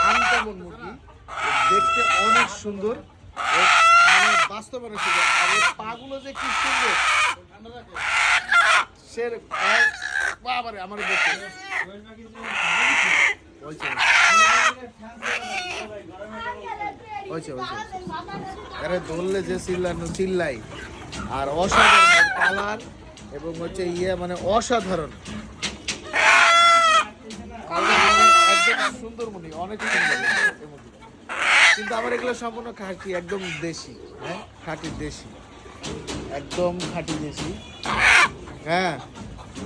Uncommon মুরগি, দেখতে অনেক সুন্দর, মানে বাস্তবায়ন সুন্দর। আর এই পাগুলো যে কি সুন্দর, সে বাবারে আমার দেখতে আরে ধরলে যে চিল্লাই। আর অসাধারণ কালার এবং হচ্ছে মানে অসাধারণ, একদম সুন্দর মনে, অনেক সুন্দর। কিন্তু আমার এগুলো সম্পূর্ণ খাঁটি, একদম দেশি। হ্যাঁ, খাঁটি দেশি, একদম খাঁটি দেশি। হ্যাঁ,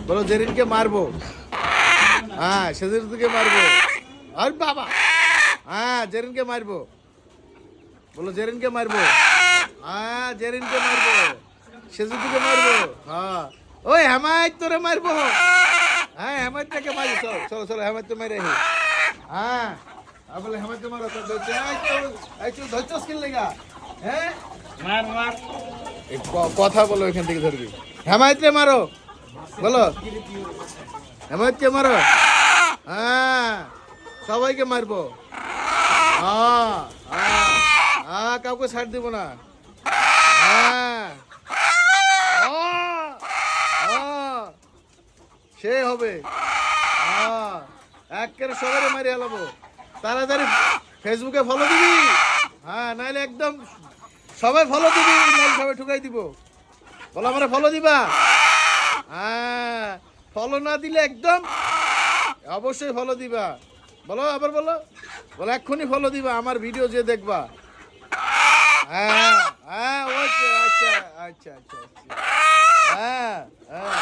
বলো জেরিনকে মারবো। হ্যাঁ, সেদিনকে মারবো। আর বাবা, হ্যাঁ জেরিনকে মারবো। বলো জেরিনকে মারবো। হ্যাঁ, জেরিনকে মারবো, সেদিনকে মারবো। হ্যাঁ, ওই হেমায়ত তোরে মারবো। হ্যাঁ, হেমায়তটাকে মারি। চলো চলো চলো, হেমায়ত মারে। হ্যাঁ, বলে হেমায়ত মারো। ধরছস কিন লেগা? হ্যাঁ, মার মার, কথা বলো, এখান থেকে ধরবি। হেমায়তরে মারো, বলো হেমায়তকে মারো। হ্যাঁ, সবাইকে মারবো। হ্যাঁ হ্যাঁ হ্যাঁ, কাউকে ছাড় দিব না। হ্যাঁ, সে হবে। একের সবারে মারি হালাবো। তাড়াতাড়ি ফেসবুকে ফলো দিবি। হ্যাঁ, নাইলে একদম সবাই ফলো দিবি, নাইলে সবাই ঠুকাই দিব। বলো আমরা ফলো দিবা। হ্যাঁ, ফলো না দিলে একদম অবশ্যই ফলো দিবা। বলো আবার বলো, বলো এক্ষুনি ফলো দিবা আমার ভিডিও যে দেখবা। হ্যাঁ হ্যাঁ, আচ্ছা আচ্ছা আচ্ছা আচ্ছা, হ্যাঁ হ্যাঁ।